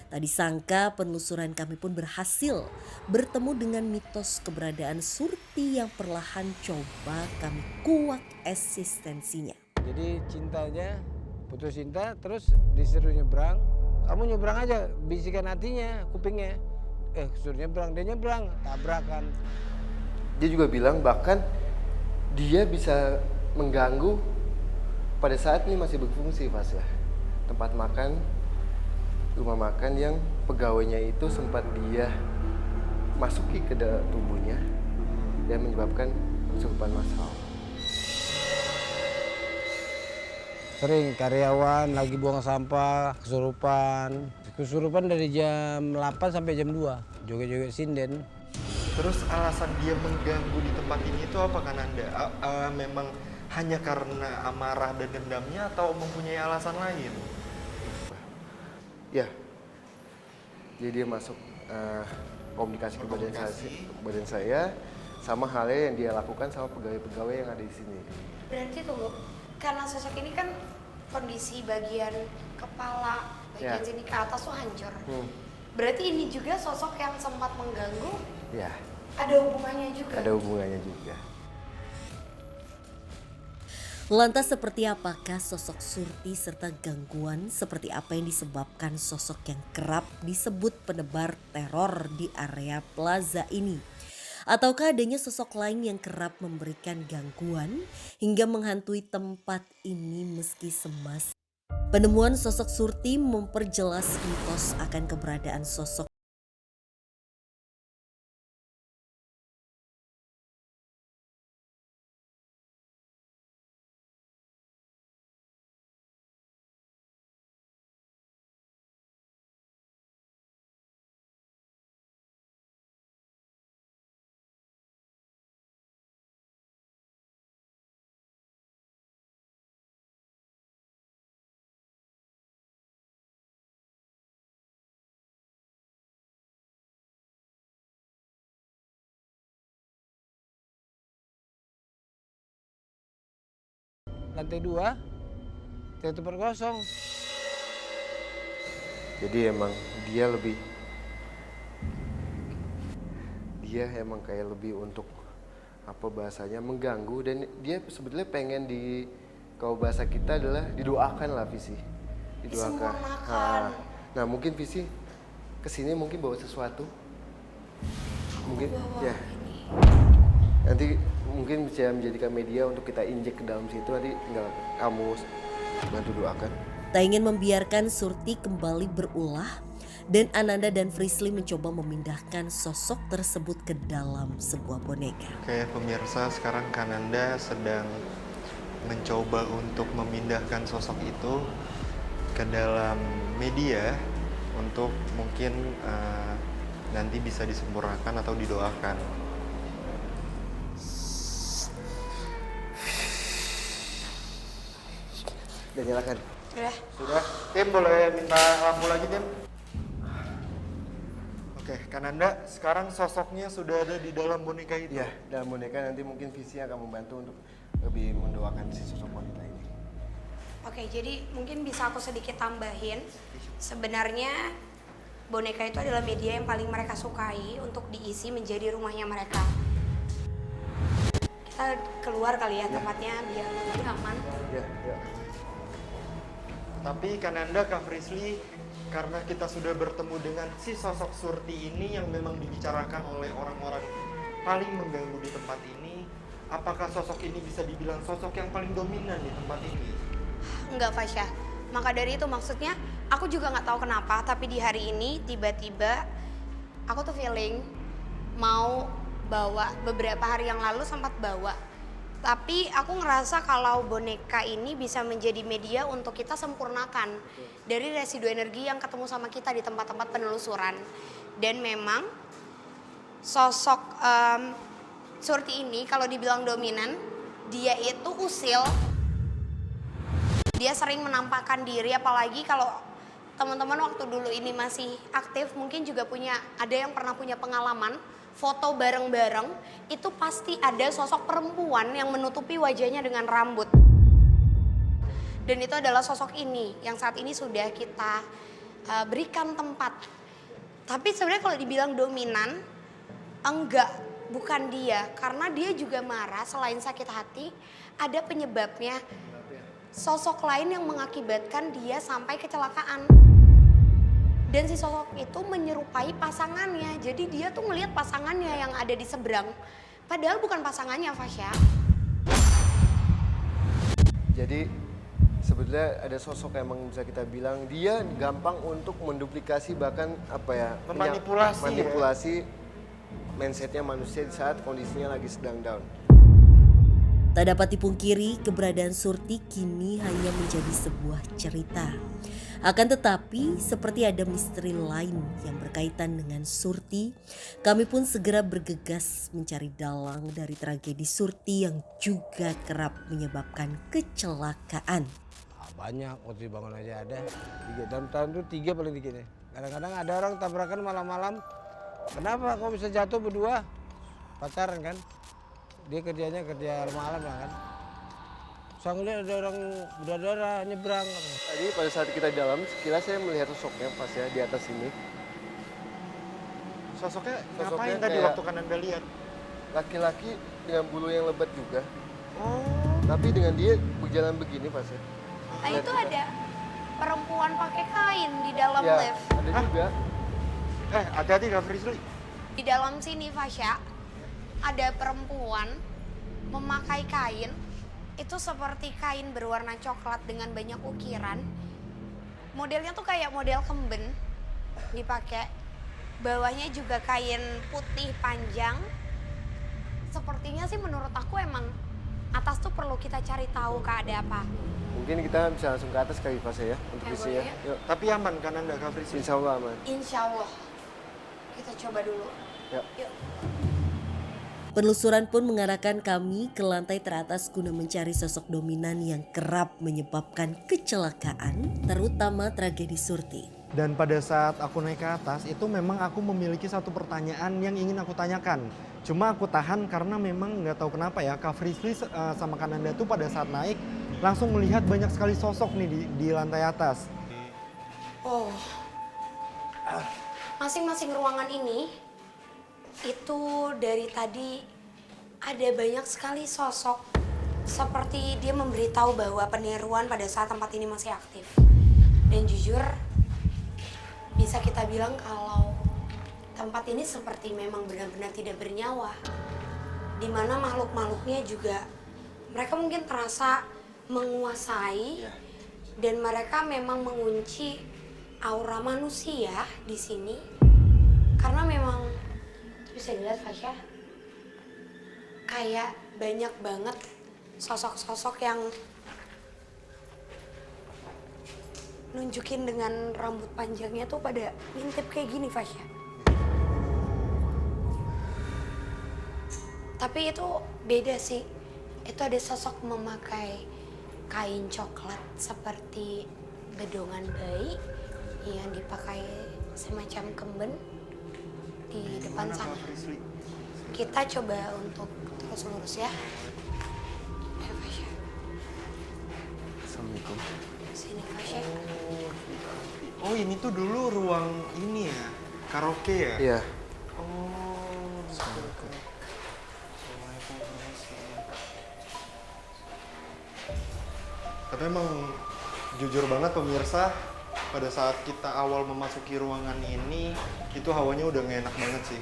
Tak disangka penelusuran kami pun berhasil bertemu dengan mitos keberadaan Surti yang perlahan coba kami kuak eksistensinya. Jadi cintanya, putus cinta terus disuruh nyebrang. Kamu nyebrang aja, bisikan hatinya, kupingnya. Suruh nyebrang, dia nyebrang, tabrakan. Dia juga bilang bahkan dia bisa mengganggu pada saat ini masih berfungsi Fasya. Tempat makan, rumah makan yang pegawainya itu sempat dia masuki ke tubuhnya dan menyebabkan kesurupan massal. Sering karyawan lagi buang sampah, kesurupan. Kesurupan dari jam 8 sampai jam 2, joget-joget sinden. Terus alasan dia mengganggu di tempat ini itu apa kan Anda? Memang hanya karena amarah dan dendamnya atau mempunyai alasan lain? Ya, jadi dia masuk komunikasi ke badan saya sama halnya yang dia lakukan sama pegawai-pegawai yang ada di sini. Berarti tunggu, karena sosok ini kan kondisi bagian kepala, bagian sini ke atas tuh hancur. Berarti ini juga sosok yang sempat mengganggu. Ya. Ada hubungannya juga. Ada hubungannya juga. Lantas seperti apakah sosok Surti serta gangguan seperti apa yang disebabkan sosok yang kerap disebut penebar teror di area plaza ini? Ataukah adanya sosok lain yang kerap memberikan gangguan hingga menghantui tempat ini meski semasa? Penemuan sosok Surti memperjelas mitos akan keberadaan sosok Lantai 2, tertutup kosong. Jadi emang dia emang kayak lebih untuk apa bahasanya mengganggu dan dia sebetulnya pengen kalau bahasa kita adalah didoakan lah Visi. Didoakan. Nah mungkin Visi kesini mungkin bawa sesuatu. Mungkin ya. Nanti mungkin bisa menjadikan media untuk kita injek ke dalam situ, nanti tinggal kamu bantu doakan. Tak ingin membiarkan Surti kembali berulah dan Ananda dan Frisly mencoba memindahkan sosok tersebut ke dalam sebuah boneka. Oke pemirsa, sekarang Kananda sedang mencoba untuk memindahkan sosok itu ke dalam media untuk mungkin nanti bisa disempurnakan atau didoakan. Dan nyalakan. Sudah. Tim boleh minta lampu lagi Tim? Oke, Kananda, sekarang sosoknya sudah ada di dalam boneka itu. Ya, dalam boneka nanti mungkin Visi akan membantu untuk lebih mendoakan si sosok wanita ini. Oke, jadi mungkin bisa aku sedikit tambahin. Sebenarnya boneka itu adalah media yang paling mereka sukai untuk diisi menjadi rumahnya mereka. Kita keluar kali ya tempatnya biar lebih aman. Ya. Tapi Kananda, Kak Frisly, karena kita sudah bertemu dengan si sosok Surti ini yang memang dibicarakan oleh orang-orang paling mengganggu di tempat ini, apakah sosok ini bisa dibilang sosok yang paling dominan di tempat ini? Enggak, Fasya. Maka dari itu maksudnya aku juga nggak tahu kenapa, tapi di hari ini tiba-tiba aku tuh feeling mau bawa, beberapa hari yang lalu sempat bawa. Tapi aku ngerasa kalau boneka ini bisa menjadi media untuk kita sempurnakan dari residu energi yang ketemu sama kita di tempat-tempat penelusuran. Dan memang sosok Surti ini kalau dibilang dominan, dia itu usil. Dia sering menampakkan diri, apalagi kalau teman-teman waktu dulu ini masih aktif, mungkin juga ada yang pernah punya pengalaman foto bareng-bareng, itu pasti ada sosok perempuan yang menutupi wajahnya dengan rambut. Dan itu adalah sosok ini yang saat ini sudah kita berikan tempat. Tapi sebenarnya kalau dibilang dominan, enggak, bukan dia. Karena dia juga marah, selain sakit hati, ada penyebabnya. Sosok lain yang mengakibatkan dia sampai kecelakaan. Dan si sosok itu menyerupai pasangannya. Jadi dia tuh ngelihat pasangannya yang ada di seberang. Padahal bukan pasangannya, Fasya. Jadi sebetulnya ada sosok yang emang bisa kita bilang dia gampang untuk menduplikasi bahkan apa ya manipulasi mindsetnya manusia di saat kondisinya lagi sedang down. Tak dapat dipungkiri, keberadaan Surti kini hanya menjadi sebuah cerita. Akan tetapi, seperti ada misteri lain yang berkaitan dengan Surti, kami pun segera bergegas mencari dalang dari tragedi Surti yang juga kerap menyebabkan kecelakaan. Banyak, waktu dibangun aja ada. Dalam tahun itu 3 paling dikit ya. Kadang-kadang ada orang tabrakan malam-malam. Kenapa kau bisa jatuh berdua? Pacaran kan? Dia kerjanya kerja malam lah kan. Saya ngeliat ada orang berdarah nyebrang. Tadi pada saat kita di dalam, sekilas saya melihat sosoknya pas ya di atas ini. Sosoknya Sosoknya ngapain tadi kayak- waktu kan Anda lihat? Laki-laki dengan bulu yang lebat juga. Oh, Tapi dengan dia berjalan begini pas ya. Nah itu ada perempuan pakai kain di dalam Ya, lift. ada juga. hati-hati Kak Frisly. Di dalam sini Fasya, ada perempuan memakai kain. Itu seperti kain berwarna coklat dengan banyak ukiran. Modelnya tuh kayak model kemben dipakai. Bawahnya juga kain putih panjang. Sepertinya sih menurut aku emang atas tuh perlu kita cari tahu Kak ada apa. Mungkin kita bisa langsung ke atas kali pas ya untuk Ya, visi boleh ya. ya. Yuk, Tapi aman kan Anda Kak Frisly? insya Allah aman. Insya Allah. Kita coba dulu. Yuk. Yuk. Penelusuran pun mengarahkan kami ke lantai teratas guna mencari sosok dominan yang kerap menyebabkan kecelakaan, terutama tragedi Surti. Dan pada saat aku naik ke atas itu memang aku memiliki satu pertanyaan yang ingin aku tanyakan. Cuma aku tahan karena memang nggak tahu kenapa ya Kak Frisly sama Kananda tuh pada saat naik langsung melihat banyak sekali sosok nih di lantai atas. Oh. Masing-masing ruangan ini itu dari tadi ada banyak sekali sosok seperti dia memberitahu bahwa peniruan pada saat tempat ini masih aktif. Dan jujur bisa kita bilang kalau tempat ini seperti memang benar-benar tidak bernyawa. Dimana makhluk-makhluknya juga mereka mungkin terasa menguasai dan mereka memang mengunci aura manusia di sini karena memang bisa dilihat Fasya kayak banyak banget sosok-sosok yang nunjukin dengan rambut panjangnya tuh pada ngintip kayak gini Fasya. Tapi itu beda sih. Itu ada sosok memakai kain coklat seperti gedongan bayi yang dipakai semacam kemben di depan sana. Kita coba untuk terus lurus ya. Ayo Fasya. Assalamualaikum. Sini Fasya. Oh ini tuh dulu ruang ini ya, karaoke ya? Iya. Oh, Assalamualaikum. Tapi emang jujur banget pemirsa, pada saat kita awal memasuki ruangan ini, itu hawanya udah gak enak banget sih.